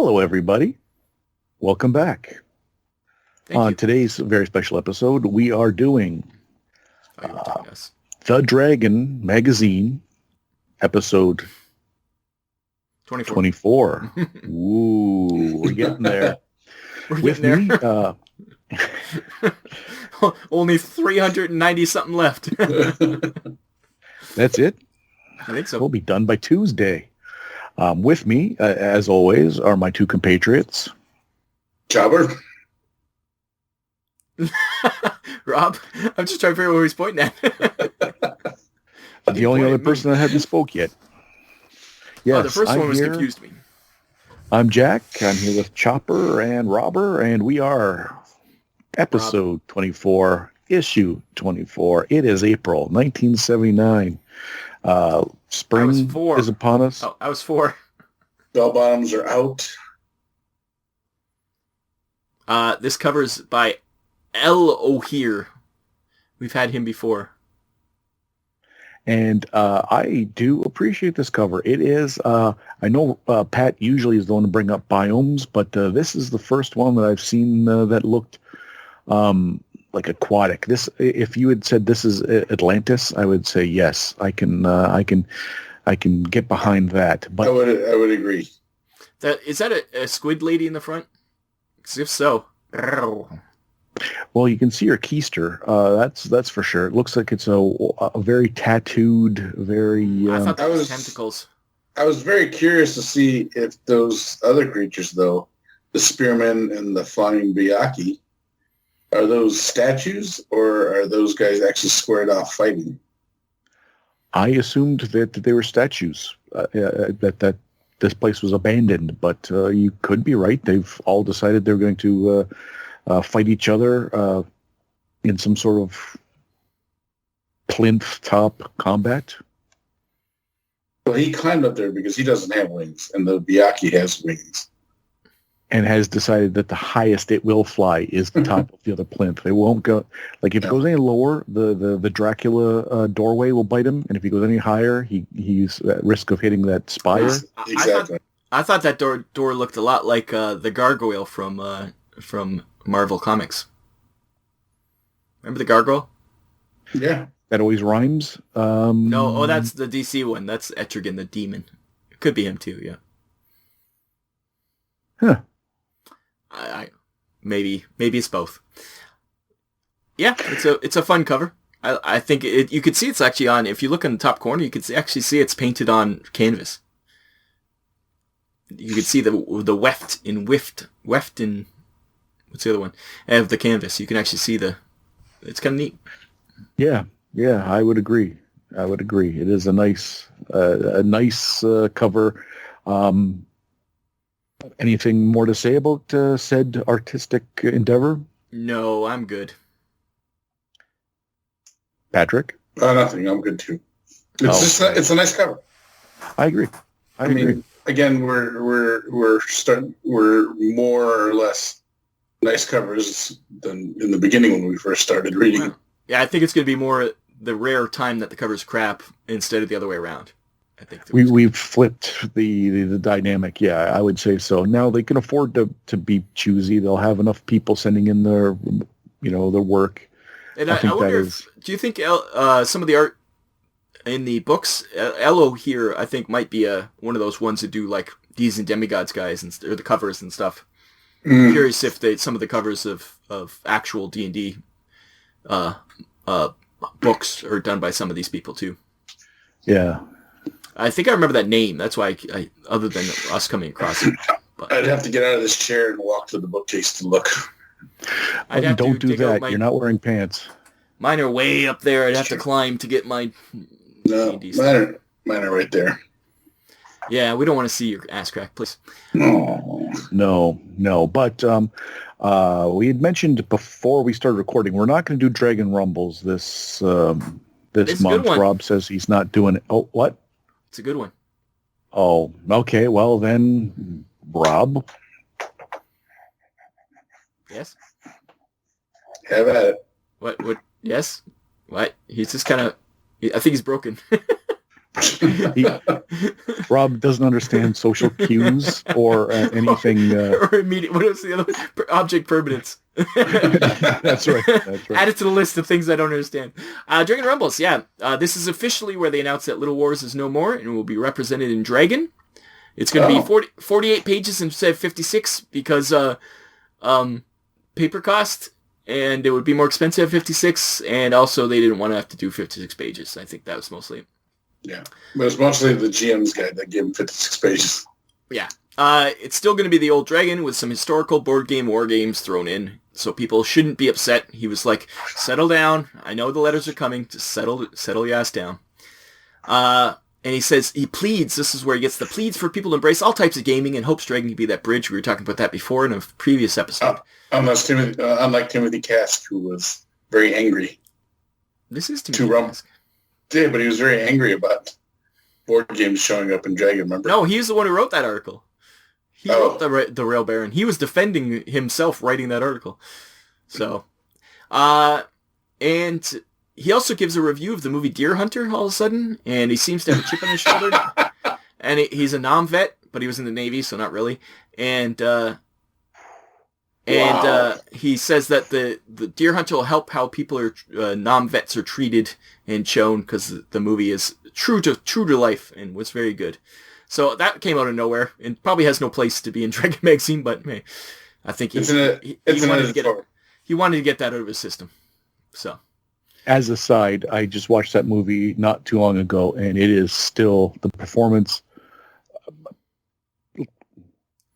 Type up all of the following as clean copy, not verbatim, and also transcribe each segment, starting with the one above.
Hello, everybody. Welcome back. Thank On you. today's very special episode, we are doing Oh, you're telling us. The Dragon Magazine, episode 24. 24. Ooh, we're getting there. We're With getting me, there. Only 390 something left. that's it. I think so. We'll be done by Tuesday. With me, as always, are my two compatriots. Jobber. Rob, I'm just trying to figure out where he's pointing at. The only other person that hasn't spoke yet. Yes, the 1st one was here. confused me. I'm Jack. I'm here with Chopper and Robber, and we are episode 24, issue 24. It is April 1979. Spring is upon us. Oh, I was 4. Bell bottoms are out. This cover's by L. O'Hear. We've had him before. And I do appreciate this cover. It is, I know Pat usually is the one to bring up biomes, but this is the first one that I've seen that looked like aquatic. This, if you had said this is Atlantis, I would say yes. I can get behind that. But I would agree. Is that a squid lady in the front? 'Cause if so, well, you can see her keister. That's for sure. It looks like it's a very tattooed, very. I thought that was tentacles. I was very curious to see if those other creatures, though, the spearmen and the flying Byakhee, are those statues or are those guys actually squared off fighting? I assumed that they were statues. That this place was abandoned, but you could be right. They've all decided they're going to fight each other in some sort of plinth top combat. Well, he climbed up there because he doesn't have wings, and the Byakhee has wings. And has decided that the highest it will fly is the top of the other plinth. They won't go, like if it goes any lower, the Dracula doorway will bite him, and if he goes any higher, he's at risk of hitting that spire. Exactly. I thought that door looked a lot like the gargoyle from Marvel Comics. Remember the gargoyle? Yeah. That always rhymes. No, that's the DC one. That's Etrigan the demon. It could be him too, yeah. Huh. I maybe it's both. Yeah, it's a fun cover. I think you could see it's actually on. If you look in the top corner, you could actually see it's painted on canvas. You could see the weft in what's the other one? Of the canvas. You can actually see it's kind of neat. Yeah, I would agree. It is a nice cover. Anything more to say about said artistic endeavor? No, I'm good. Patrick? Nothing. I'm good too. It's a nice cover. I agree. I agree. mean, again, we're more or less nice covers than in the beginning when we first started reading it. Yeah, I think it's going to be more the rare time that the cover's crap instead of the other way around. I think we've flipped the dynamic. Yeah, I would say so. Now they can afford to be choosy. They'll have enough people sending in their work. And I wonder do you think some of the art in the books, Elo here, I think might be one of those ones that do like D's and Demigods guys or the covers and stuff. I'm curious if some of the covers of actual D&D books are done by some of these people too. Yeah. I think I remember that name. That's why I other than us coming across it. But I'd have to get out of this chair and walk to the bookcase to look. Don't do that. You're not wearing pants. Mine are way up there. I'd have to climb to get my No, mine are right there. Yeah, we don't want to see your ass crack, please. No. But we had mentioned before we started recording, we're not going to do Dragon Rumbles this month. Rob says he's not doing it. Oh, what? It's a good one. Oh, okay. Well, then, Rob. Yes? Have at it. What? Yes? What? He's just kind of... I think he's broken. Rob doesn't understand social cues or anything. Or immediate. What was the other one? Object permanence. That's right. Add it to the list of things I don't understand. Dragon Rumbles, yeah. This is officially where they announced that Little Wars is no more and will be represented in Dragon. It's going to be 48 pages instead of 56 because paper cost, and it would be more expensive at 56, and also they didn't want to have to do 56 pages. I think that was mostly it. Yeah, but it's mostly the GM's guide that gave him 56 pages. Yeah. It's still going to be the old Dragon with some historical board game war games thrown in, so people shouldn't be upset. He was like, settle down. I know the letters are coming. Just settle your ass down. And he says, he pleads, this is where he gets the pleads for people to embrace all types of gaming and hopes Dragon can be that bridge. We were talking about that before in a previous episode. Unlike Timothy Cask, who was very angry. This is Timothy Cask. Yeah, but he was very angry about board games showing up in Dragon, remember? No, he's the one who wrote that article. He wrote the Rail Baron. He was defending himself writing that article. So, and he also gives a review of the movie Deer Hunter all of a sudden, and he seems to have a chip on his shoulder. And he's a non-vet, but he was in the Navy, so not really. And he says that the Deer Hunter will help how people are non-vets are treated and shown, because the movie is true to life and was very good. So that came out of nowhere and probably has no place to be in Dragon Magazine, but hey, I think he wanted to get that out of his system. So, as a side, I just watched that movie not too long ago, and it is still the performance.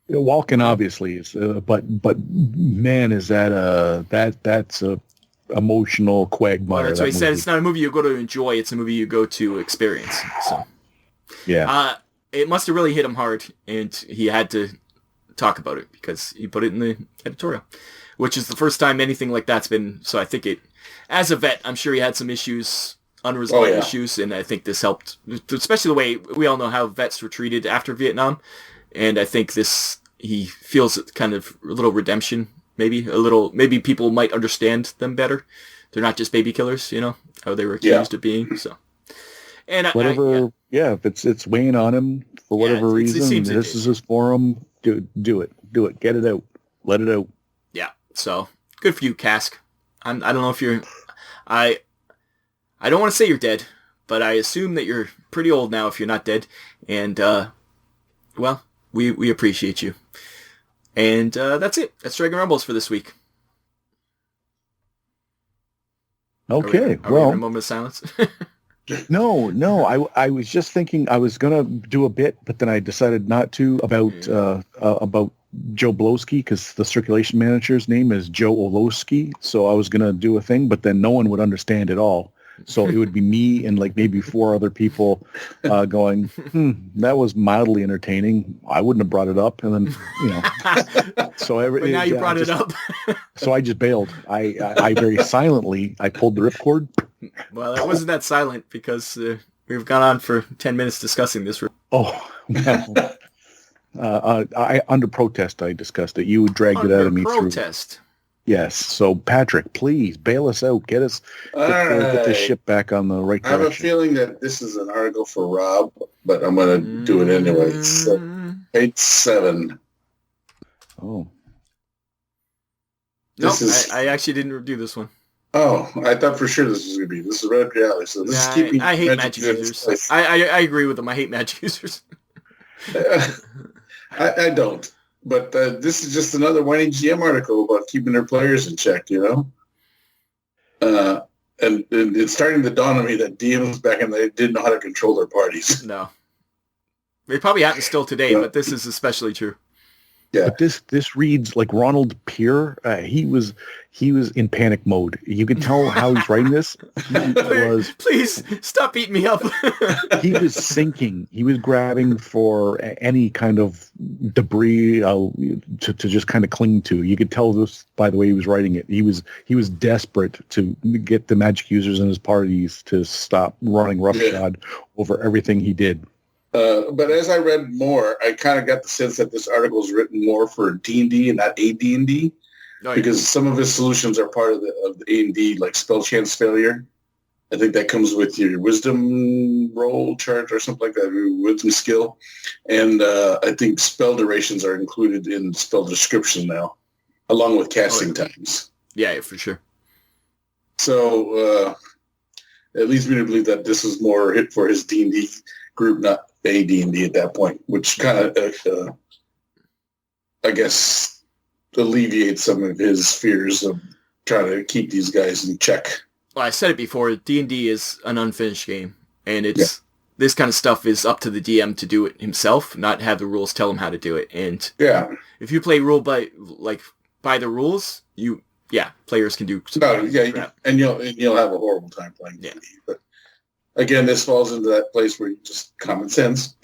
Walken obviously is, but man, is that's a emotional quagmire. Well, that's what he said. It's not a movie you go to enjoy; it's a movie you go to experience. So, yeah. It must have really hit him hard, and he had to talk about it because he put it in the editorial, which is the first time anything like that's been. So I think as a vet, I'm sure he had some issues, unresolved issues, and I think this helped, especially the way we all know how vets were treated after Vietnam, and I think he feels kind of a little redemption, maybe people might understand them better. They're not just baby killers, how they were accused of being. So, and if it's weighing on him for whatever reason, this is his forum. Do it. Get it out. Let it out. Yeah. So good for you, Cask. I don't know if you're. I don't want to say you're dead, but I assume that you're pretty old now if you're not dead. And well, we appreciate you. And that's it. That's Dragon Rumbles for this week. Okay. Are we in a moment of silence? No. I was just thinking I was gonna do a bit, but then I decided not to about Joe Blowski, because the circulation manager's name is Joe Olowski. So I was gonna do a thing, but then no one would understand it all. So it would be me and like maybe 4 other people going, that was mildly entertaining. I wouldn't have brought it up. And then, so but now you brought it up. So I just bailed. I very silently, I pulled the ripcord. Well, it wasn't that silent because we've gone on for 10 minutes discussing this. Oh, well, I under protest, I discussed it. You dragged it out of me protest. Yes. So, Patrick, please bail us out. Get the ship back on the right direction. I have a feeling that this is an article for Rob, but I'm going to do it anyway. So, page 7. Oh. No, I actually didn't do this one. Oh, I thought for sure this was going to be. This is right up your alley. So this is keeping. I hate magic users. I agree with them. I hate magic users. I don't. But this is just another whiny GM article about keeping their players in check, And it's starting to dawn on me that DMs back in the day didn't know how to control their parties. No. It probably happens still today, but this is especially true. Yeah. But this reads like Ronald Peer. He was in panic mode. You could tell how he's writing this. Please stop beating me up. He was sinking. He was grabbing for any kind of debris to just kind of cling to. You could tell this by the way he was writing it. He was desperate to get the magic users and his parties to stop running roughshod over everything he did. But as I read more, I kind of got the sense that this article is written more for D&D and not AD&D, because some of his solutions are part of the AD&D, like spell chance failure, I think that comes with your wisdom roll chart or something like that, your wisdom skill. And I think spell durations are included in spell description now, along with casting times. Yeah, for sure. So it leads me to believe that this is more hit for his D&D group, not AD&D at that point, which kind of, I guess, alleviates some of his fears of trying to keep these guys in check. Well, I said it before, D&D is an unfinished game, and this kind of stuff is up to the DM to do it himself, not have the rules tell him how to do it. And if you play by the rules, players can do crap. And you'll have a horrible time playing D&D. But again, this falls into that place where you just common sense,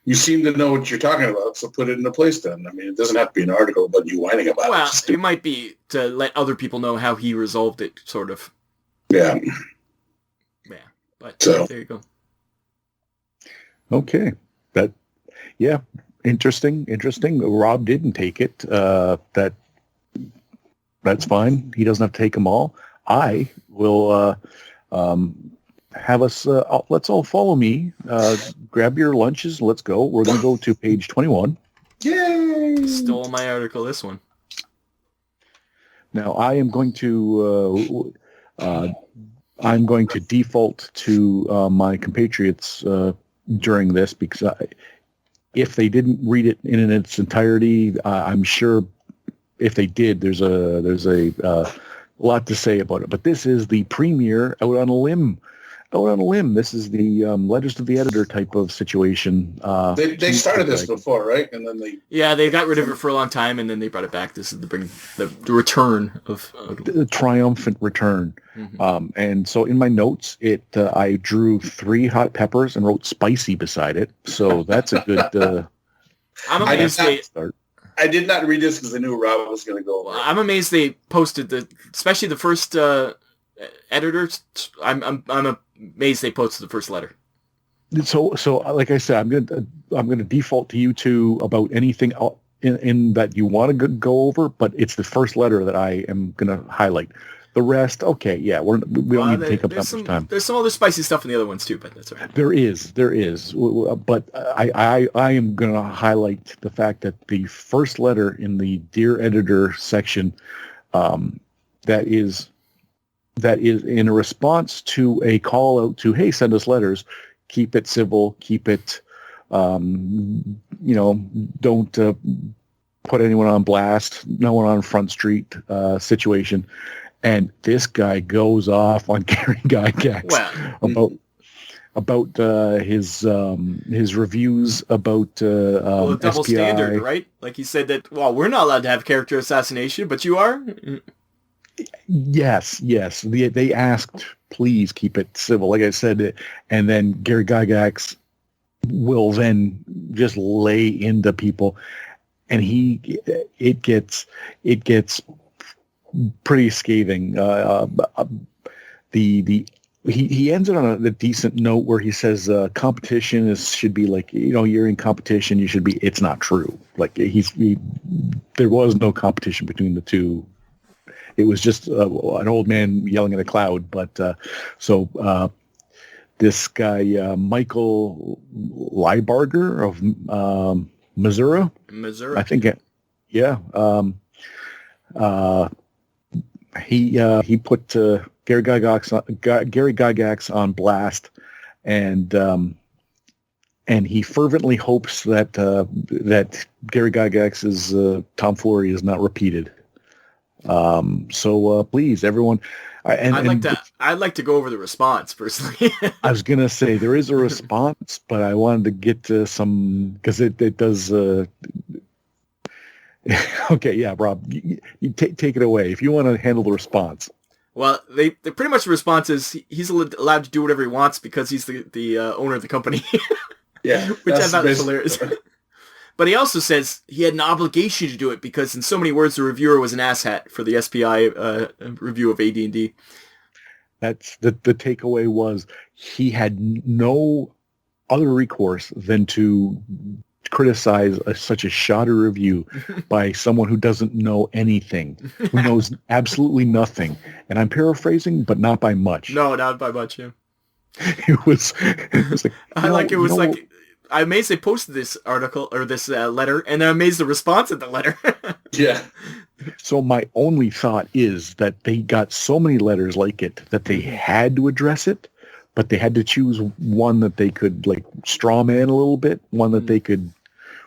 you seem to know what you're talking about, so put it into place then. I mean, it doesn't have to be an article about you whining about it. Well, it might be to let other people know how he resolved it, sort of. Yeah. Yeah, but there you go. Okay. Interesting. Rob didn't take it. That's fine. He doesn't have to take them all. I will have us, let's all follow me. Grab your lunches. Let's go. We're going to go to page 21. Yay! Stole my article, this one. Now, I am going to default to my compatriots during this because if they didn't read it in its entirety, I'm sure if they did, there's a lot to say about it. But this is the premiere out on a limb. This is the letters to the editor type of situation. They started this before, right? And then they got rid of it for a long time, and then they brought it back. This is the return of the triumphant return. Mm-hmm. And so in my notes, I drew 3 hot peppers and wrote spicy beside it. So that's a good. I'm amazed I did not read this because I knew Rob was going to go. Well, I'm amazed they posted especially the first editors. I'm amazed they posted the first letter. So like I said, I'm gonna default to you two about anything in that you want to go over, but it's the first letter that I am gonna highlight. The rest, okay, yeah, we don't need to take up that much time. There's some other spicy stuff in the other ones too, but that's all right. There is, but I am gonna highlight the fact that the first letter in the Dear Editor section, that is in a response to a call out to, hey, send us letters, keep it civil, keep it, don't put anyone on blast, no one on Front Street situation. And this guy goes off on Gary Gygax about his reviews about the double SPI. standard, right? Like he said that, well, we're not allowed to have character assassination, but you are? Yes. They asked, please keep it civil, like I said, and then Gary Gygax will then just lay into people, and it gets pretty scathing. He ends it on a decent note where he says competition should be like, you're in competition, you should be. It's not true. Like there was no competition between the two. It was just an old man yelling at a cloud. But this guy, Michael Leibarger of Missouri, I think. Yeah. He put Gary Gygax on blast, and he fervently hopes that Gary Gygax's tomfoolery is not repeated. So please, everyone. I'd like to go over the response personally. I was gonna say there is a response, but I wanted to get to some because it does. Okay, yeah, Rob, you take it away if you want to handle the response. Well, they pretty much the response is he's allowed to do whatever he wants because he's the owner of the company. Yeah, which I thought was hilarious. But he also says he had an obligation to do it because, in so many words, the reviewer was an asshat for the SPI review of AD&D. That's the takeaway was he had no other recourse than to criticize such a shoddy review by someone who doesn't know anything, who knows absolutely nothing. And I'm paraphrasing, but not by much. No, not by much. Yeah. It was like, I'm amazed they posted this article or this letter, and I'm amazed the response of the letter. Yeah. So my only thought is that they got so many letters like it that they had to address it, but they had to choose one that they could like straw man a little bit, one that they could,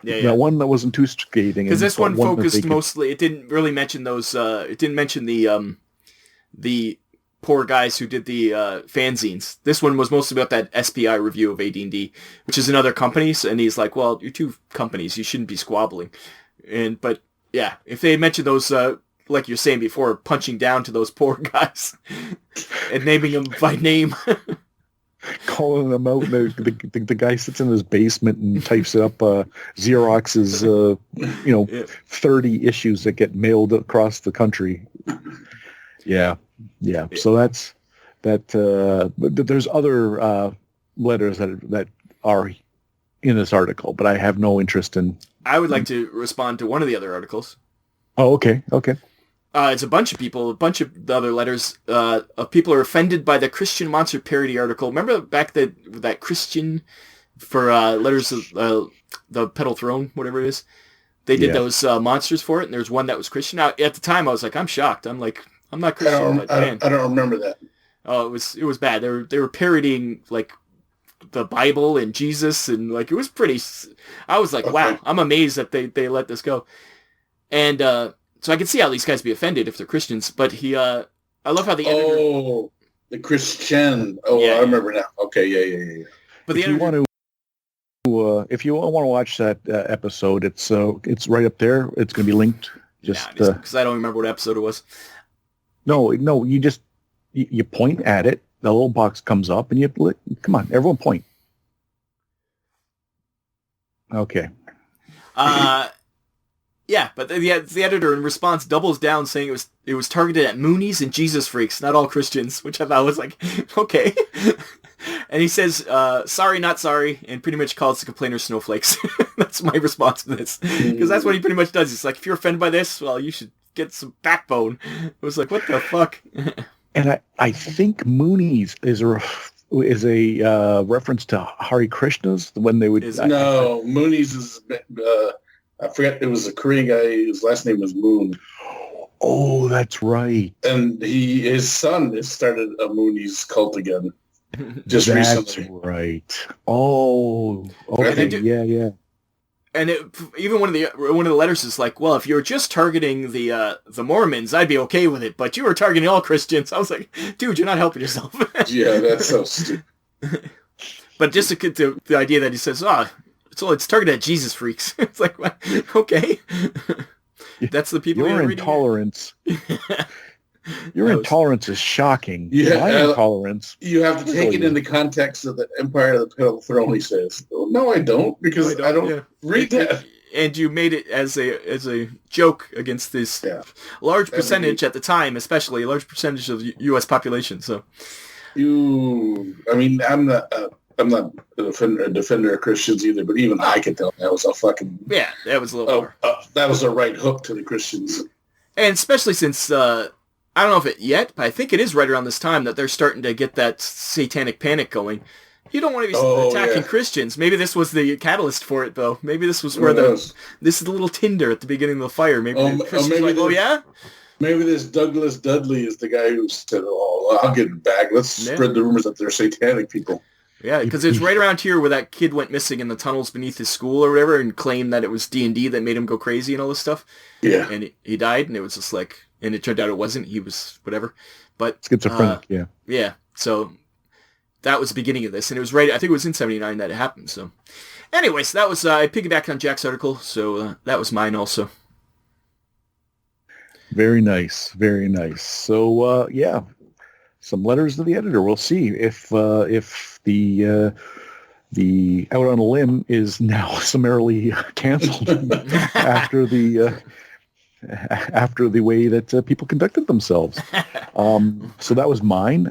one that wasn't too scathing. Because this one focused mostly, it didn't really mention those, it didn't mention the poor guys who did the fanzines. This one was mostly about that SPI review of AD&D, which is another company, and he's like, well, you're two companies, you shouldn't be squabbling. But yeah, if they had mentioned those, like you're saying before, punching down to those poor guys and naming them by name. Calling them out. The guy sits in his basement and types up Xerox's, 30 issues that get mailed across the country. Yeah. So that's that. But there's other letters that are in this article, but I have no interest in. I would like to respond to one of the other articles. Oh, okay. It's a bunch of people, a bunch of the other letters of people are offended by the Christian monster parody article. Remember back that Christian for letters of the Petal Throne, whatever it is? They did those monsters for it, and there's one that was Christian. Now, at the time, I was like, I'm shocked. I'm like, I'm not Christian. I don't remember that. Oh, it was bad. They were parodying like the Bible and Jesus, and like it was pretty. I was like, wow, I'm amazed that they let this go. And so I can see how these guys be offended if they're Christians. But I love how the editor. Oh, the Christian. Oh, yeah, I remember now. Okay, yeah. But if you want to watch that episode, it's right up there. It's going to be linked. Just because I don't remember what episode it was. No, you just you point at it. The little box comes up, and you come on, everyone point. Okay. Yeah, but the editor in response doubles down, saying it was targeted at Moonies and Jesus freaks, not all Christians, which I thought was like, okay. And he says, sorry, not sorry, and pretty much calls the complainers snowflakes. That's my response to this. Because that's what he pretty much does. He's like, if you're offended by this, well, you should get some backbone. It was like, what the fuck? And I think Moonies is a reference to Hare Krishnas when they would. Moonies is. I forget. It was a Korean guy. His last name was Moon. Oh, that's right. And his son has started a Moonies cult again. Just recently. That's right. Oh, okay. Yeah. And even one of the letters is like, well, if you were just targeting the Mormons, I'd be okay with it. But you were targeting all Christians. I was like, dude, you're not helping yourself. Yeah, that's so stupid. But just to the idea that he says, it's targeted at Jesus freaks. It's like, what? Okay. That's the people your intolerance. Your intolerance is shocking. Yeah, my intolerance. You have to take it in the context of the Empire of the Petal Throne, he says. Well, no, I don't, because I don't read that. And you made it as a joke against this large percentage at the time, especially a large percentage of the U.S. population. So, I'm not a defender of Christians either, but even I could tell that was a fucking that was a little that was a right hook to the Christians, and especially since. I don't know if it yet, but I think it is right around this time that they're starting to get that satanic panic going. You don't want to be attacking Christians. Maybe this was the catalyst for it, though. Maybe this was where this is the little tinder at the beginning of the fire. Maybe Christians are like, maybe this Douglas Dudley is the guy who said, I'll get it back. Let's spread the rumors that they're satanic people. Yeah, because it's right around here where that kid went missing in the tunnels beneath his school or whatever and claimed that it was D&D that made him go crazy and all this stuff. Yeah. And he died, and it was just like... And it turned out it wasn't. He was whatever. But schizophrenic, Yeah. So that was the beginning of this. And it was right, I think it was in 79 that it happened. So anyways, that was, I piggybacked on Jack's article. So that was mine also. Very nice. Very nice. So, some letters to the editor. We'll see if the Out on a Limb is now summarily canceled after the way that people conducted themselves. So that was mine.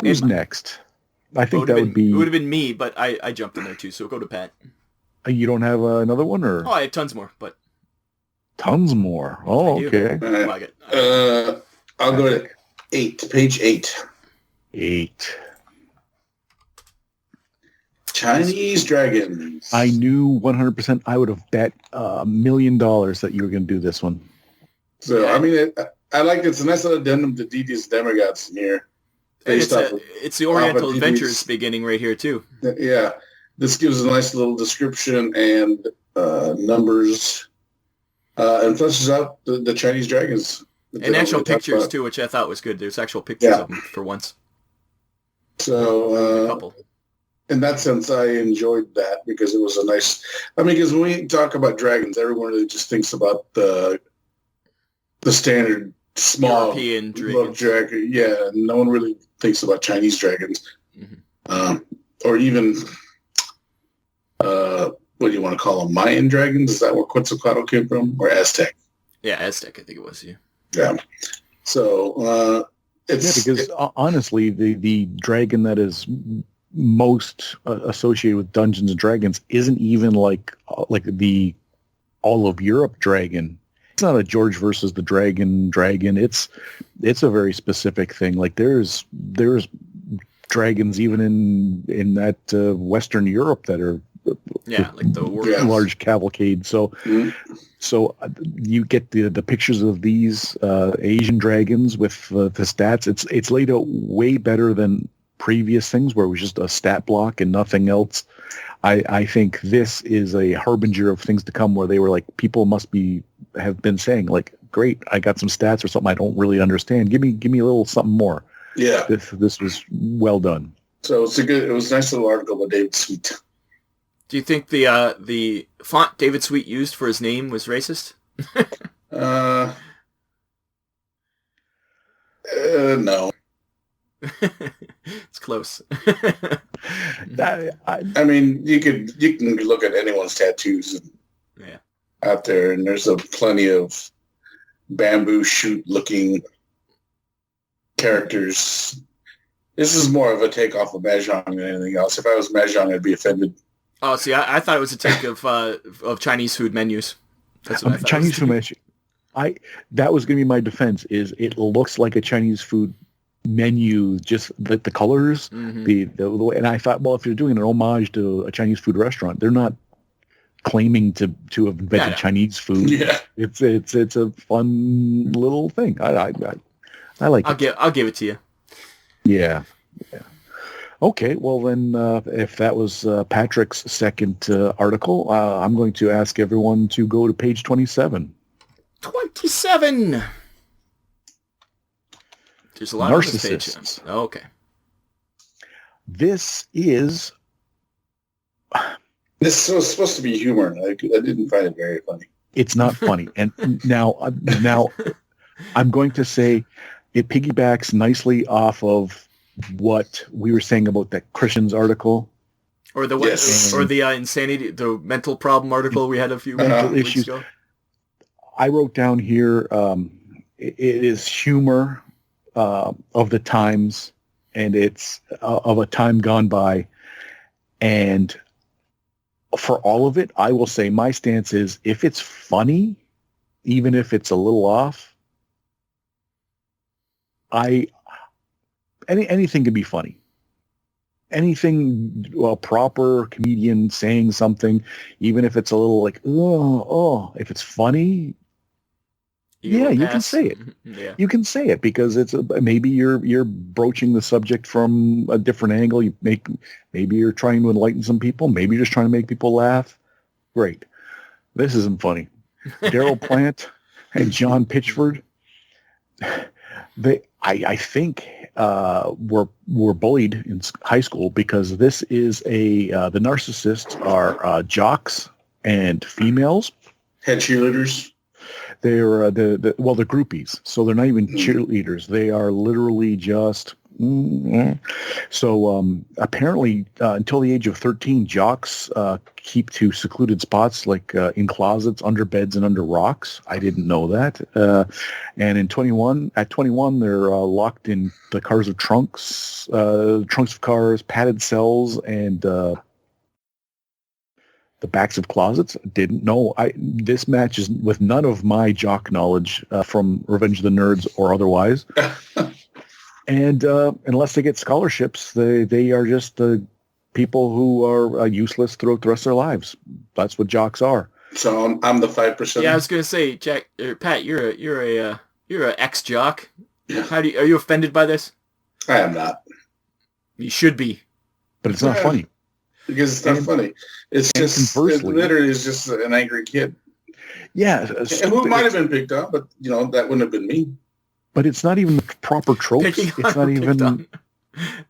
Who's next? I think that would be... It would have been me, but I jumped in there too, so go to Pat. You don't have another one, or I have tons more, but tons more? Oh, okay. I'll go to 8, page 8. 8. Chinese dragons. I knew 100%. I would have bet $1 million that you were going to do this one. So, yeah. I mean, I like it's a nice little addendum to D&D's Demigods in here. It's the Oriental Adventures beginning right here, too. Yeah. This gives a nice little description and numbers and fleshes out the Chinese dragons. And actual pictures, too, which I thought was good. There's actual pictures of them for once. So, a couple. In that sense, I enjoyed that because it was a nice... I mean, because when we talk about dragons, everyone really just thinks about the standard small European dragon. Yeah, no one really thinks about Chinese dragons. Mm-hmm. Or even, what do you want to call them? Mayan dragons? Is that where Quetzalcoatl came from? Or Aztec? Yeah, Aztec, I think it was, yeah. Yeah. So, because honestly, the dragon that is most associated with Dungeons and Dragons isn't even like the all of Europe dragon. It's not a George versus the dragon. It's a very specific thing. Like there's dragons even in that Western Europe that are like the large cavalcade. So so you get the pictures of these Asian dragons with the stats. It's laid out way better than previous things where it was just a stat block and nothing else. I think this is a harbinger of things to come where they were like, people must have been saying like, great, I got some stats or something I don't really understand. Give me a little something more. Yeah. This was well done. So it was a nice little article by David Sweet. Do you think the font David Sweet used for his name was racist? No. It's close. I mean, you can look at anyone's tattoos out there, and there's plenty of bamboo shoot looking characters. This is more of a takeoff of Mahjong than anything else. If I was Mahjong, I'd be offended. Oh, see, I thought it was a take of Chinese food menus. That's what I thought. Chinese food menu. That was going to be my defense. Is it looks like a Chinese food menu, just the colors, the way. And I thought, well, if you're doing an homage to a Chinese food restaurant, they're not claiming to have invented Chinese food. Yeah, it's a fun little thing. I like. I'll give it to you. Yeah. Okay, well then, if that was Patrick's second article, I'm going to ask everyone to go to page 27. 27. There's a lot on this page. Oh, okay. This was supposed to be humor. I didn't find it very funny. It's not funny. And now I'm going to say it piggybacks nicely off of what we were saying about that Christian's article. Or the insanity, the mental problem article we had a few weeks ago. I wrote down here, it is humor of the times, and it's of a time gone by. And for all of it, I will say my stance is if it's funny, even if it's a little off, anything can be funny. Anything, proper comedian saying something, even if it's a little like, if it's funny, you can say it. Yeah. You can say it because it's maybe you're broaching the subject from a different angle. Maybe you're trying to enlighten some people. Maybe you're just trying to make people laugh. Great. This isn't funny. Daryl Plant and John Pitchford, I think were bullied in high school because this is the narcissists are jocks and females. Head cheerleaders. They're they're groupies, so they're not even cheerleaders. They are literally just. So apparently, until the age of 13, jocks keep to secluded spots like in closets, under beds, and under rocks. I didn't know that. And at 21, they're locked in the cars of trunks of cars, padded cells, and the backs of closets. Didn't know. This matches with none of my jock knowledge from Revenge of the Nerds or otherwise. And unless they get scholarships, they are just people who are useless throughout the rest of their lives. That's what jocks are. So I'm the 5%. Yeah, I was gonna say, Jack or Pat, you're a ex-jock. Yeah. Are you offended by this? I am not. You should be. But it's not funny. Because it's not funny. It's just, it literally is just an angry kid. Yeah. Who might have been picked on, but, that wouldn't have been me. But it's not even the proper tropes. It's not even...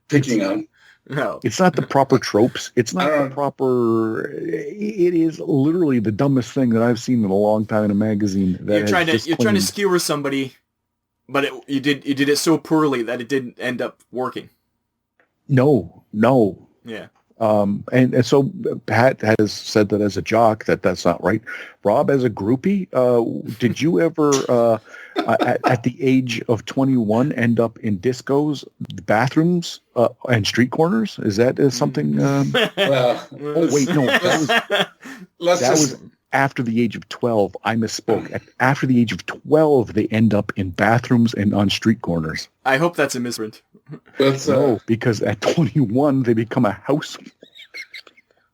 Picking on. No. It's not the proper tropes. It's not the proper... It is literally the dumbest thing that I've seen in a long time in a magazine. That you're trying to skewer somebody, but you did it so poorly that it didn't end up working. No. Yeah. And so Pat has said that as a jock that's not right. Rob, as a groupie, did you ever at the age of 21 end up in discos, bathrooms, and street corners? Is that something? Oh wait, no, that was after the age of 12. I misspoke. After the age of 12, they end up in bathrooms and on street corners. I hope that's a misprint. No, because at 21 they become a house.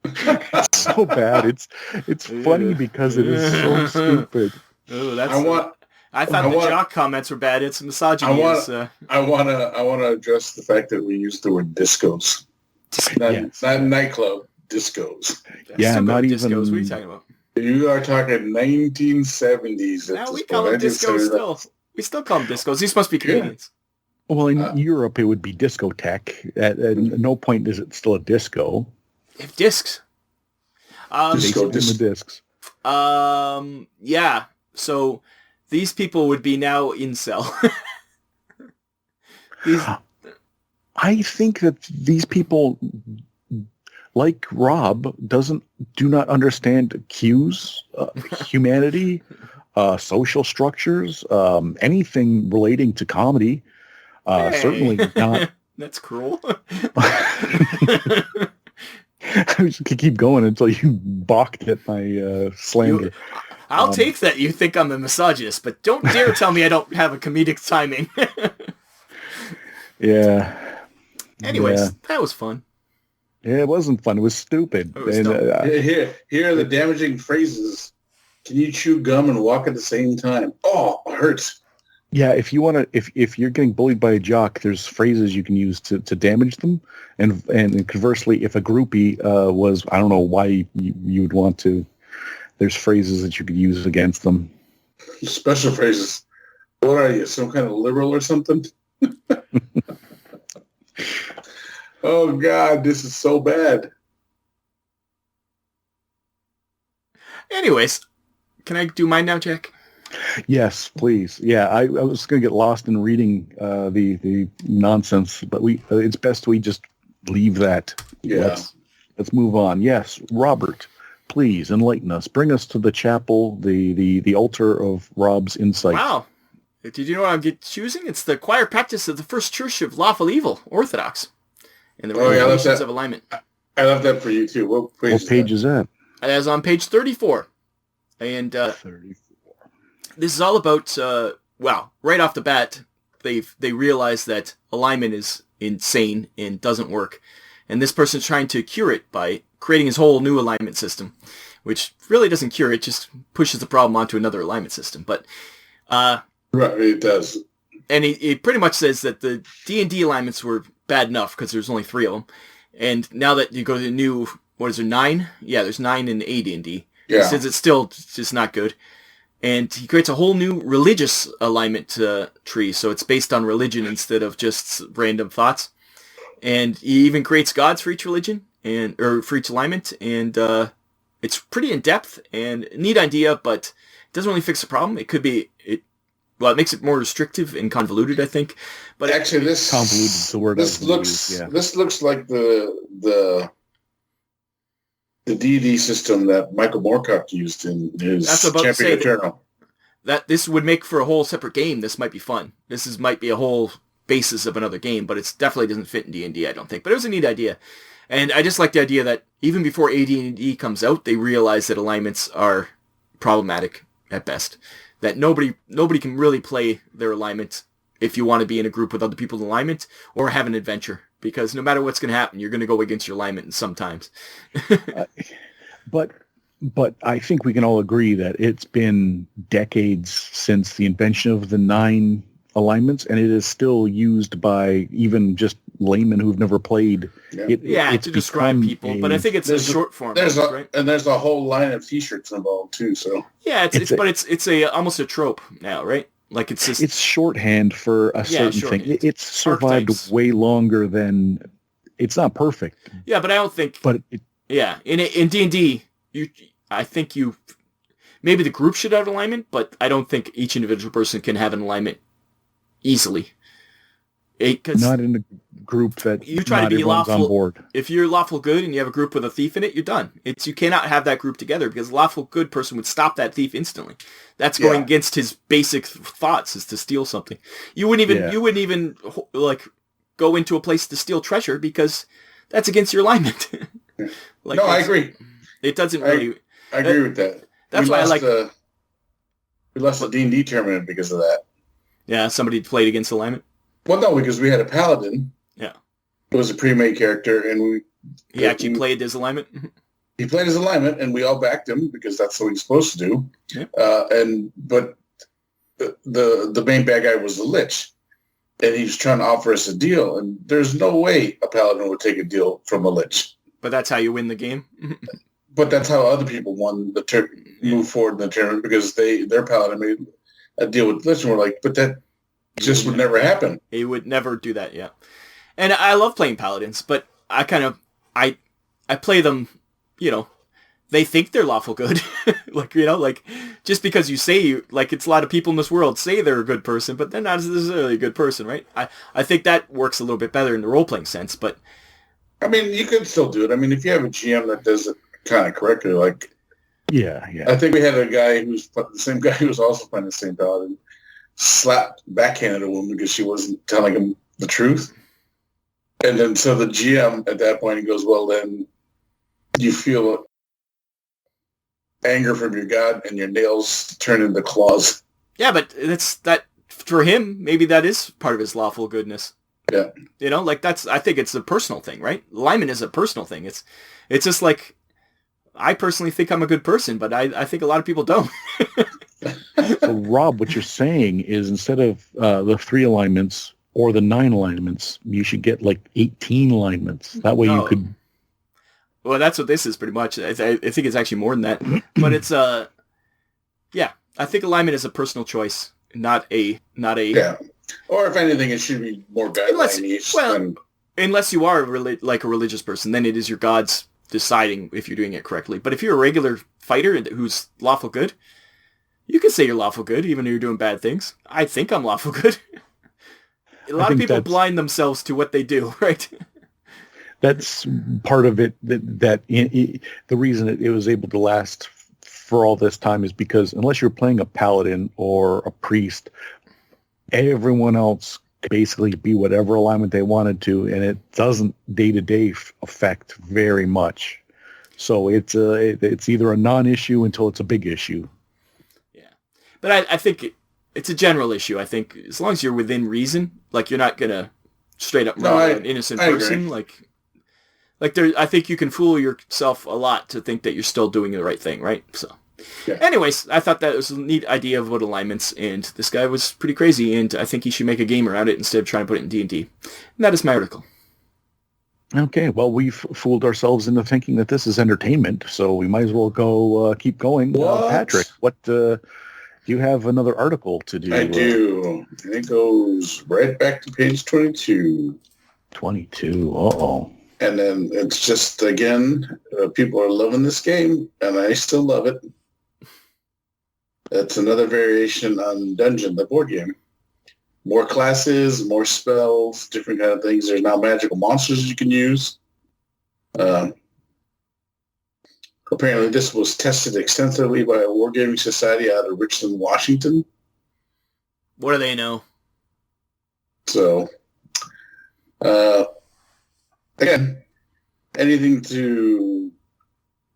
It's so bad. It's funny because it is so stupid. Oh, I thought the jock comments were bad. It's misogyny. I want to address the fact that we use the word discos, not nightclub discos. Yeah, not even discos. What are you talking about? You are talking 1970s. Now we call them discos still. We still call them discos. These must be Canadians. Yeah. Well, in Europe, it would be discotheque. At no point is it still a disco. They have discs. The discs. Yeah. So these people would be now incel. I think that these people, like Rob, do not understand cues, humanity, social structures, anything relating to comedy. Certainly not. That's cruel. I could keep going until you balked at my slander. I'll take that you think I'm a misogynist, but don't dare tell me I don't have a comedic timing. Yeah. Anyways, that was fun. Yeah, it wasn't fun. It was stupid. Here are the damaging phrases. Can you chew gum and walk at the same time? Oh, it hurts. Yeah, if you want to, if you're getting bullied by a jock, there's phrases you can use to damage them, and conversely, if a groupie was, I don't know why you would want to. There's phrases that you could use against them. Special phrases. What are you, some kind of liberal or something? Oh God, this is so bad. Anyways, can I do mine now, Jack? Yes, please. Yeah, I was going to get lost in reading the nonsense, but it's best we just leave that. Yeah. Let's move on. Yes, Robert, please enlighten us. Bring us to the chapel, the altar of Rob's insight. Wow. Did you know what I'm choosing? It's the choir practice of the First Church of Lawful Evil, Orthodox, and the regulations of alignment. I love that for you too. What page is that? It is on page 34. And 34. This is all about, right off the bat, they realize that alignment is insane and doesn't work. And this person's trying to cure it by creating his whole new alignment system, which really doesn't cure it, just pushes the problem onto another alignment system. But right, it does. And he pretty much says that the D&D alignments were bad enough because there's only 3 of them. And now that you go to the new, 9? Yeah, there's 9 in AD&D. Yeah. He says it's still just not good. And he creates a whole new religious alignment tree. So it's based on religion instead of just random thoughts. And he even creates gods for each religion or for each alignment. And it's pretty in-depth and a neat idea, but it doesn't really fix the problem. It could be... it makes it more restrictive and convoluted, I think. But actually, this convoluted is the word. This looks like the D&D system that Michael Moorcock used in his Champion Eternal. That this would make for a whole separate game. This might be fun. Might be a whole basis of another game, but it definitely doesn't fit in D&D, I don't think. But it was a neat idea. And I just like the idea that even before AD&D comes out, they realize that alignments are problematic at best. That nobody can really play their alignment if you want to be in a group with other people's alignment or have an adventure. Because no matter what's going to happen, you're going to go against your alignment sometimes. But I think we can all agree that it's been decades since the invention of the 9 alignments, and it is still used by even just laymen who've never played. Yeah, to describe people, but I think it's a short form. Right? And there's a whole line of T-shirts involved too. So yeah, it's almost a trope now, right? Like it's shorthand for a certain thing. It's survived way longer than. It's not perfect. Yeah, but I don't think. But in D&D, I think maybe the group should have alignment, but I don't think each individual person can have an alignment easily. Not in a group that you try to be lawful on board. If you're lawful good and you have a group with a thief in it, you're done. You cannot have that group together because a lawful good person would stop that thief instantly. That's going against his basic thoughts, is to steal something. You wouldn't even like go into a place to steal treasure because that's against your alignment. I agree. It doesn't really. I agree with that. That's why I like. We lost the D&D tournament because of that. Yeah, somebody played against alignment. Well, no, because we had a paladin. Yeah, it was a pre-made character, and he actually played his alignment. He played his alignment, and we all backed him because that's what he's supposed to do. Yeah. But the main bad guy was the Lich, and he was trying to offer us a deal, and there's no way a paladin would take a deal from a Lich. But that's how you win the game. But that's how other people won the move forward in the tournament, because their paladin made a deal with the Lich, and we're like, but that just would never happen. He would never do that, yeah. And I love playing paladins, but I play them, they think they're lawful good. Just because you say it's a lot of people in this world say they're a good person, but they're not necessarily a good person, right? I think that works a little bit better in the role-playing sense, but... I mean, you can still do it. I mean, if you have a GM that does it kind of correctly, Yeah. I think we had a guy the same guy who was also playing the same paladin, backhanded a woman because she wasn't telling him the truth. And then so the GM at that point, he goes, well, then you feel anger from your god and your nails turn into claws. Yeah, but that for him, maybe that is part of his lawful goodness. Yeah. I think it's a personal thing, right? Alignment is a personal thing. It's just like, I personally think I'm a good person, but I think a lot of people don't. So, Rob, what you're saying is instead of the 3 alignments or the 9 alignments, you should get 18 alignments. That way you could... Well, that's what this is pretty much. I think it's actually more than that. But it's, I think alignment is a personal choice, not a... Yeah. Or if anything, it should be more guideline-y. Unless you are a religious person, then it is your gods deciding if you're doing it correctly. But if you're a regular fighter who's lawful good, you can say you're lawful good even though you're doing bad things. I think I'm lawful good. A lot of people blind themselves to what they do, right? That's part of it. The reason it was able to last for all this time is because unless you're playing a paladin or a priest, everyone else basically be whatever alignment they wanted to, and it doesn't day-to-day affect very much. So it's either a non-issue until it's a big issue. Yeah, but I think it's a general issue. I think as long as you're within reason, you're not gonna straight up murder an innocent person. Agree. I think you can fool yourself a lot to think that you're still doing the right thing, right? So. Yeah. Anyways, I thought that was a neat idea of what alignments, and this guy was pretty crazy, and I think he should make a game around it instead of trying to put it in D&D. And that is my article. Okay, well, we've fooled ourselves into thinking that this is entertainment, so we might as well go keep going. Patrick, what do you have another article to do? I do. And it goes right back to page 22. 22, uh-oh. And then it's just, again, people are loving this game, and I still love it. It's another variation on Dungeon, the board game. More classes, more spells, different kind of things. There's now magical monsters you can use. Apparently, this was tested extensively by a wargaming society out of Richland, Washington. What do they know? So, Again, anything to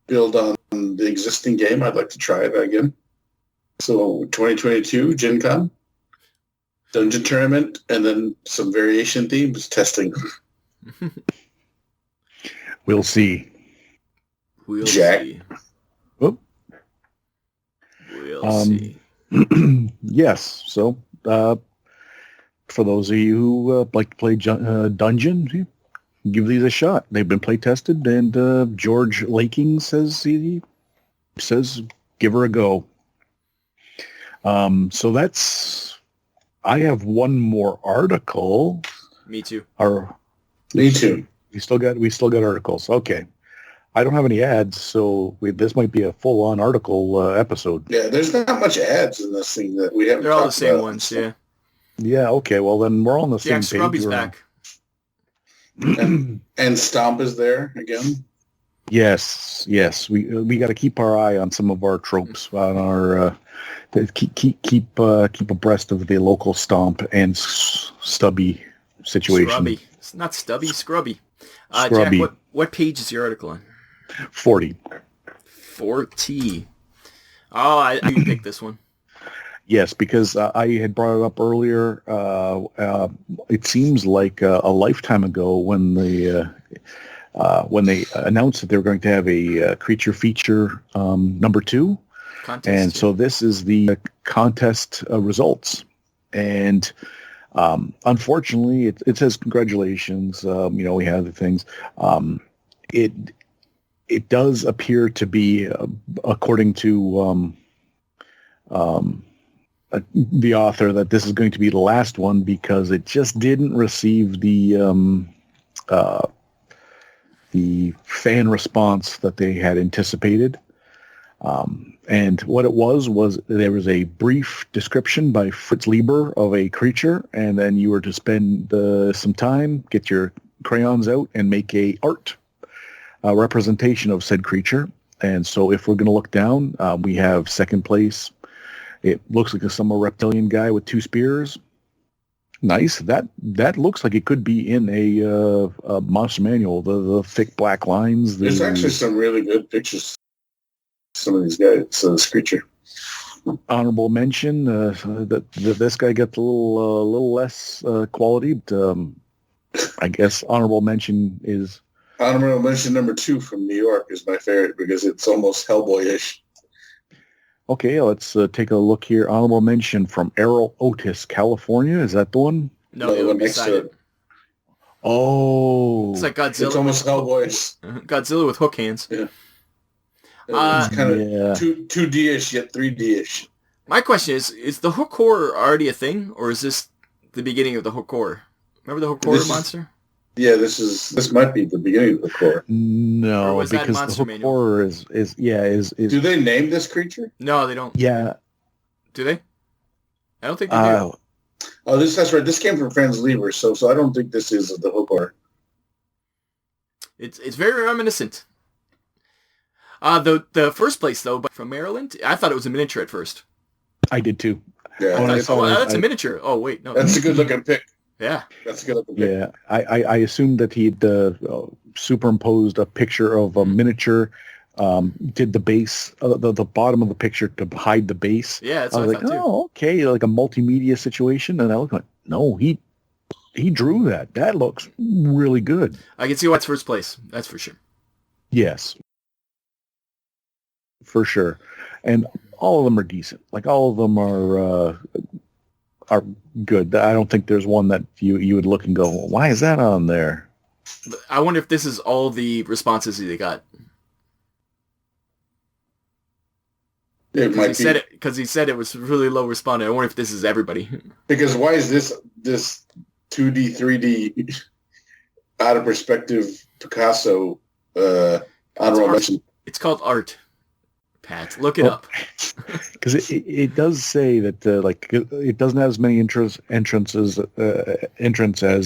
build on the existing game, I'd like to try it again. So 2022 Gen Con, Dungeon Tournament, and then some variation themes testing. We'll see. Jack. See. Oh. We'll see. Yes. So, for those of you who like to play Dungeon, give these a shot. They've been play tested, and George Laking says give her a go. So that's. I have one more article. Me too. Me too. We still got articles. Okay. I don't have any ads, so this might be a full-on article episode. Yeah, there's not much ads in this thing that we haven't. They're all the same about. ones, yeah. Yeah, okay. Well, then we're all on the same Jack page. Scrubby's back. And Stomp is there again. Yes. We got to keep our eye on some of our tropes on our keep abreast of the local Stomp and Stubby situation. Scrubby. It's not Stubby, Scrubby. Scrubby. Jack, what page is your article on? 40. 40. Oh, I can pick this one. Yes, because I had brought it up earlier. It seems like a lifetime ago when they announced that they were going to have a creature feature number 2. Contest, and so this is the contest results. And unfortunately, it says congratulations. We have the things. It does appear to be, according to the author, that this is going to be the last one because it just didn't receive the fan response that they had anticipated. And what it was there was a brief description by Fritz Lieber of a creature, and then you were to spend some time, get your crayons out, and make a art representation of said creature. And so if we're going to look down, we have second place. It looks like a summer reptilian guy with 2 spears. Nice. That looks like it could be in a monster manual. The thick black lines. There's actually some really good pictures. Some of these guys. So this creature. Honorable mention that this guy gets a little less quality. But, I guess honorable mention is. Honorable mention number 2 from New York is my favorite because it's almost Hellboy-ish. Okay, let's take a look here. Honorable mention from Errol Otis, California. Is that the one? No, the one beside it. Oh. It's like Godzilla. It's almost Hellboy-ish. Godzilla with hook hands. Yeah. It's kind of 2D-ish, yet 3D-ish. My question is the hook horror already a thing, or is this the beginning of the hook horror? Remember the hook horror monster? Yeah, this might be the beginning of the core. No, because the hook horror is. Do they name this creature? No, they don't. Yeah. Do they? I don't think they do. Oh, that's right. This came from Franz Lieber, so I don't think this is the hook horror. It's very reminiscent. The first place though, but from Maryland, I thought it was a miniature at first. I did too. Yeah, that's a miniature. Oh wait, no, that's a good looking pick. Yeah, that's a good looking pick. Yeah, I assumed that he'd superimposed a picture of a miniature, did the base, the bottom of the picture to hide the base. Yeah, that's I was what like, I thought too. Oh, okay, like a multimedia situation, and I was like, no, he drew that. That looks really good. I can see why it's first place. That's for sure. Yes, for sure, and all of them are decent. Like all of them are good. I don't think there's one that you would look and go, well, why is that on there? I wonder if this is all the responses they got. It might be. Because he said it was really low responding. I wonder if this is everybody. Because why is this 2D, 3D, out of perspective Picasso honorable mention? It's called art. Pat, look it up. Because it does say that it doesn't have as many entrants as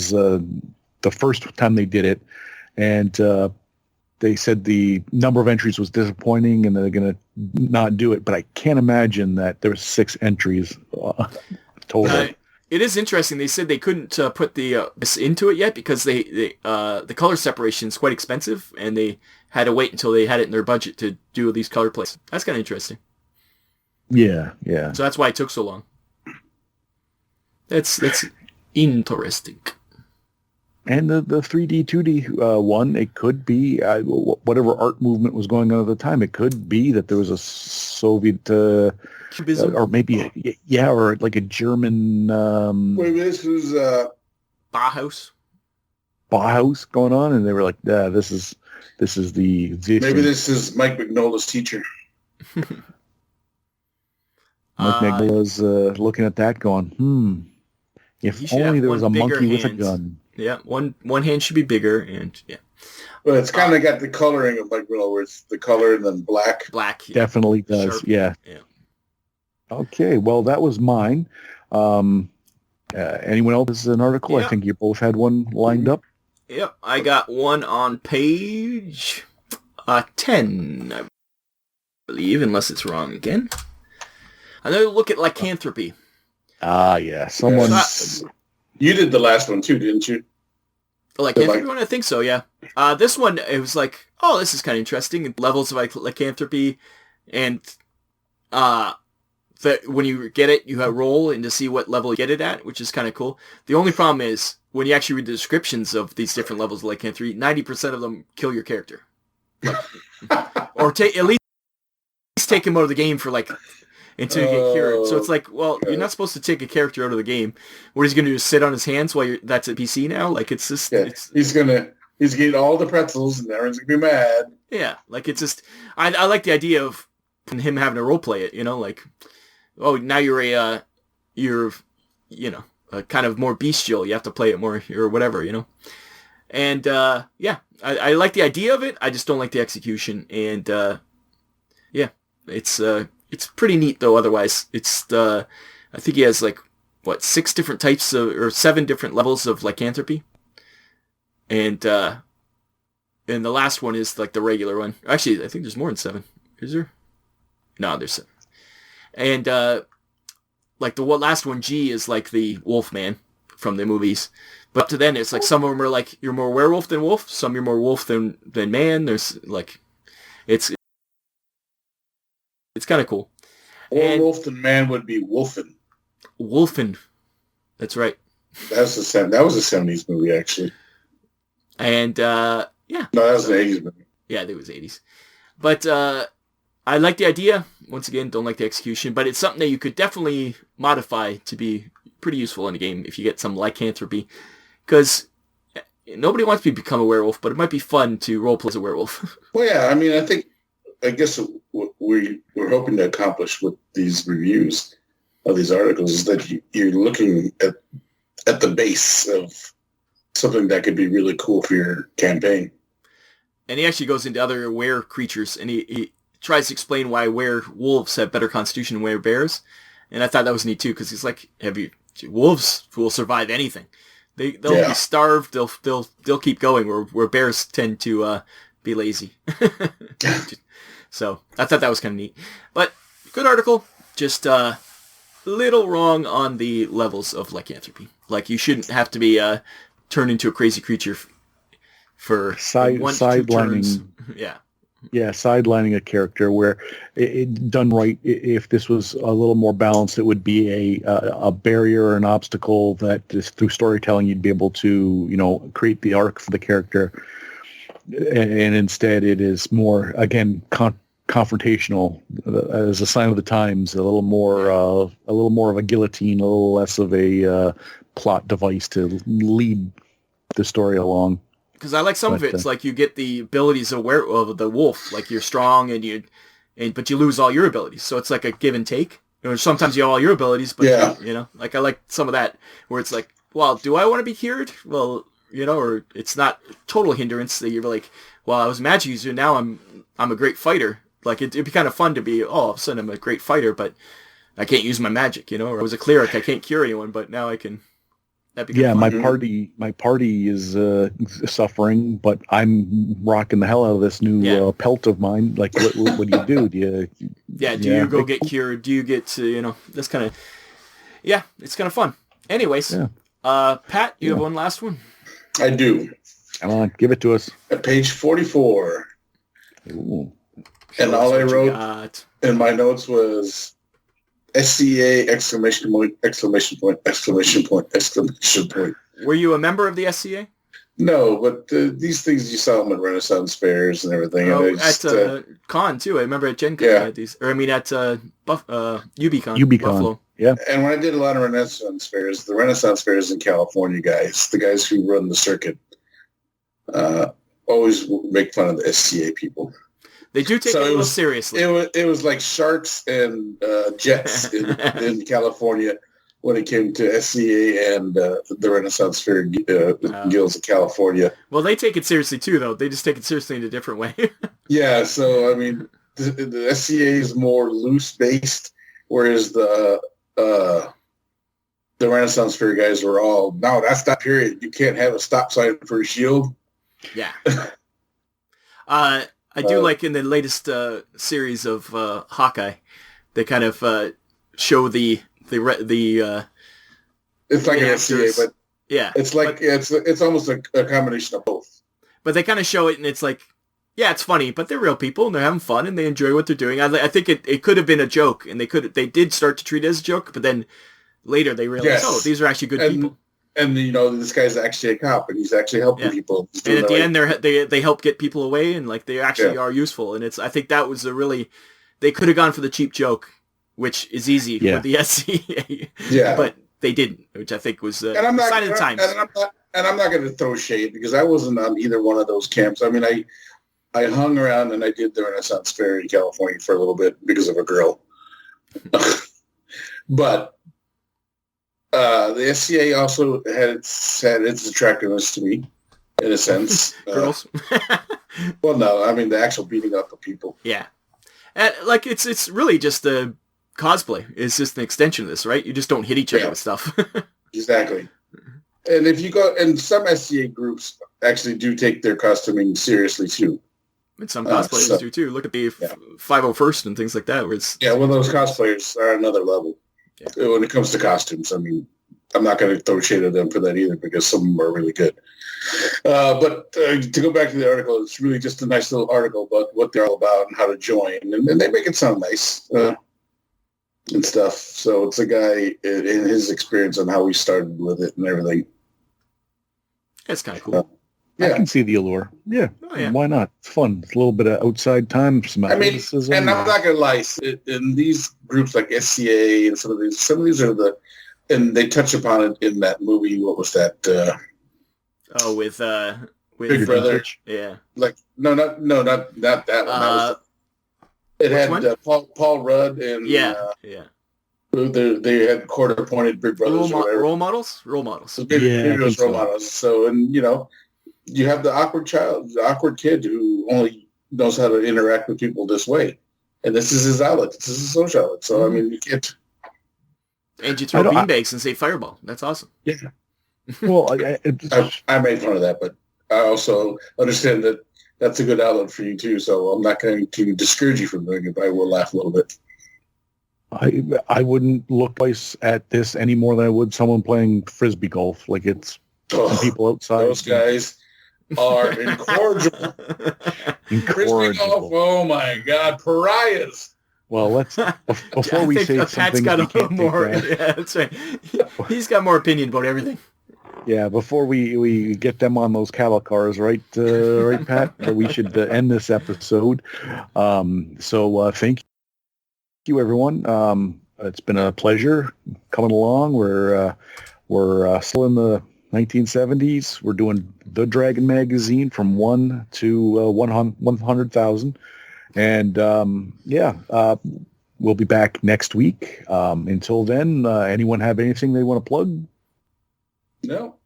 the first time they did it, and they said the number of entries was disappointing, and they're going to not do it. But I can't imagine that there were 6 entries total. It is interesting. They said they couldn't put this into it yet because the color separation is quite expensive, and they had to wait until they had it in their budget to do these color plays. That's kind of interesting. Yeah. So that's why it took so long. That's interesting. And the 3D, 2D one, it could be whatever art movement was going on at the time. It could be that there was a Soviet, Cubism? or maybe, or like a German... Wait, this was... Bauhaus going on, and they were like, this is the... Maybe this is Mike Mignola's teacher. Mike Mignola's looking at that going, if only there was a monkey with a gun. Yeah, one hand should be bigger, and yeah. Well, it's kind of got the coloring of Mike Mignola, where it's the color and then black. Black, yeah. Definitely does, Sharp. yeah. Okay, well, that was mine. Anyone else has an article? Yeah. I think you both had one lined up. Yep, I got one on page 10, I believe, unless it's wrong again. Another look at lycanthropy. Yeah. Someone's... You did the last one too, didn't you? The lycanthropy one? I think so, yeah. This one, it was like, oh, this is kind of interesting. Levels of lycanthropy, and that when you get it, you have roll and to see what level you get it at, which is kind of cool. The only problem is, when you actually read the descriptions of these different levels of lycanthropy, 90% of them kill your character. Or at least take him out of the game for until you get cured. So it's like, well, you're not supposed to take a character out of the game. What he's going to do is sit on his hands while that's a PC now? It's just... Yeah. He's getting all the pretzels and everyone's going to be mad. Yeah, it's just... I like the idea of him having to roleplay it, oh, now you're kind of more bestial. You have to play it more or whatever, And, I like the idea of it. I just don't like the execution. And, it's pretty neat, though, otherwise. It's, I think he has, 6 different types or 7 different levels of lycanthropy. And the last one is, the regular one. Actually, I think there's more than 7. Is there? No, there's 7. And, the last one, G, is, the wolf man from the movies. But up to then, it's, some of them are, you're more werewolf than wolf. Some you're more wolf than man. There's, it's kind of cool. More wolf than man would be Wolfen. Wolfen. That's right. That was a 70s movie, actually. And, yeah. No, that was an 80s movie. Yeah, I think it was 80s. But, I like the idea. Once again, don't like the execution. But it's something that you could definitely modify to be pretty useful in the game if you get some lycanthropy. Because nobody wants to become a werewolf, but it might be fun to roleplay as a werewolf. Well, yeah, I guess what we're hoping to accomplish with these reviews of these articles is that you're looking at the base of something that could be really cool for your campaign. And he actually goes into other were creatures, and he tries to explain why werewolves have better constitution than were-bears. And I thought that was neat, too, because he's like, wolves will survive anything. They'll be starved, they'll keep going, where bears tend to be lazy. So I thought that was kind of neat. But good article, just a little wrong on the levels of lycanthropy. You shouldn't have to be turned into a crazy creature for sidelining. Yeah. Yeah, sidelining a character where it done right. If this was a little more balanced, it would be a barrier or an obstacle that just through storytelling you'd be able to create the arc for the character. And instead, it is more again confrontational as a sign of the times. A little more of a guillotine, a little less of a plot device to lead the story along. Because I like some of it. It's you get the abilities of the wolf. You're strong but you lose all your abilities. So it's a give and take. Sometimes you have all your abilities, but I like some of that where it's well, do I want to be cured? Well, or it's not total hindrance that you're well, I was a magic user, now I'm a great fighter. It'd be kind of fun to be, all of a sudden I'm a great fighter, but I can't use my magic, or I was a cleric, I can't cure anyone, but now I can. That'd be my party is suffering, but I'm rocking the hell out of this new pelt of mine. What do? Do you? Yeah, do you go get cured? Do you get to, that's kind of, it's kind of fun. Anyways, Pat, you have one last one? I do. Come on, give it to us. At page 44. Ooh. And all I wrote in my notes was SCA ! Exclamation point! Exclamation point! Exclamation point! Exclamation point! Were you a member of the SCA? No, but these things you saw them at Renaissance fairs and everything. Oh, and just, at Con too. I remember at Gen Con. Yeah. At these, or I mean at UBCon. UBCon. Yeah. And when I did a lot of Renaissance fairs, the Renaissance fairs in California guys, the guys who run the circuit, always make fun of the SCA people. They do take it a little seriously. It was like sharks and jets in California when it came to SCA and the Renaissance Fair guilds of California. Well, they take it seriously too, though. They just take it seriously in a different way. Yeah, so I mean, the SCA is more loose based, whereas the Renaissance Fair guys were all, no, that's not period. You can't have a stop sign for a shield. Yeah. I do like in the latest series of Hawkeye, they kind of show the it's like an SCA, but yeah, it's like it's almost a combination of both. But they kind of show it, and it's like, yeah, it's funny, but they're real people, and they're having fun, and they enjoy what they're doing. I think it could have been a joke, and they did start to treat it as a joke, but then later they realized, oh, these are actually good people. And this guy's actually a cop, and he's actually helping people. And at the end, they help get people away, and like they actually are useful. And I think that was they could have gone for the cheap joke, which is easy for the SCA. Yeah, but they didn't, which I think was a sign of the times. And I'm not going to throw shade because I wasn't on either one of those camps. I mean, I hung around and I did the Renaissance Fair in California for a little bit because of a girl, but. The SCA also had its attractiveness to me, in a sense. Girls? Well, no, I mean the actual beating up of people. Yeah, and like it's really just the cosplay. It's just an extension of this, right? You just don't hit each other with stuff. Exactly. And if you go, and some SCA groups actually do take their costuming seriously too. And some cosplayers do too. Look at the 501st and things like that. Where it's well, those cosplayers are another level. Yeah. When it comes to costumes, I mean, I'm not going to throw shade at them for that either because some of them are really good. But to go back to the article, it's really just a nice little article about what they're all about and how to join. And they make it sound nice and stuff. So it's a guy in his experience on how he started with it and everything. That's kind of cool. I can see the allure. Yeah. Oh, yeah. Why not? It's fun. It's a little bit of outside time. Some athleticism. And I'm not going to lie. In these groups like SCA and some of these are and they touch upon it in that movie. What was that? With Big Brother. Yeah. Like not that one. It had Paul Rudd and They had court-appointed Big Brothers. Role models. Role models. So, and you have the awkward kid who only knows how to interact with people this way. And this is his outlet. This is his social outlet. So, I mean, you can't... And you throw beanbags and say fireball. That's awesome. Yeah. Well, I made fun of that, but I also understand that that's a good outlet for you, too. So I'm not going to discourage you from doing it, but I will laugh a little bit. I wouldn't look twice at this any more than I would someone playing Frisbee golf. Like, it's some people outside. Those guys are incorrigible. Frisbee golf, oh my God, pariahs. Well, let's before we say Pat's something. Got a little more. Yeah, that's right. He's got more opinion about everything. Yeah, before we get them on those cattle cars, right, Pat? We should end this episode. So thank you, everyone. It's been a pleasure coming along. We're still in the 1970s. We're doing the Dragon magazine from 1 to 100,000. And we'll be back next week. Until then, anyone have anything they want to plug? No.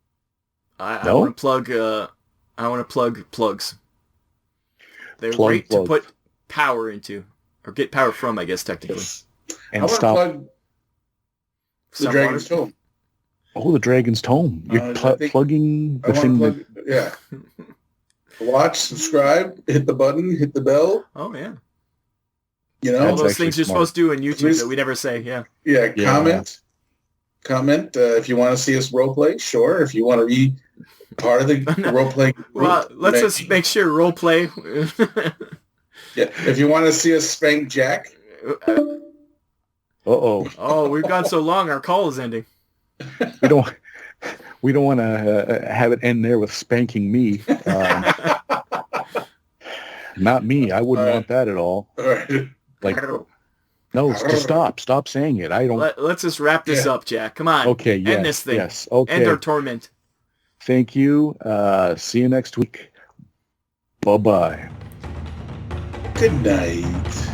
I want to plug. I want to plug plugs. They're great to put power into, or get power from, I guess technically. Yes. And I want to plug the Dragon's Tome. Oh, the Dragon's Tome. You're plugging the thing. Yeah. Watch, subscribe, hit the button, hit the bell. Oh, yeah. All those things you're supposed to do on YouTube that we never say, yeah. Yeah, comment. comment. If you want to see us roleplay, sure. If you want to be part of the roleplay group, well, let's just make sure roleplay. Yeah, if you want to see us spank Jack. Oh, we've gone so long, our call is ending. We don't want to have it end there with spanking me. Not me. I wouldn't want that at all. All right. Like, no, just stop saying it. I don't. Let's just wrap this up, Jack. Come on. Okay. Yes, end this thing. Yes. Okay. End our torment. Thank you. See you next week. Bye-bye. Good night.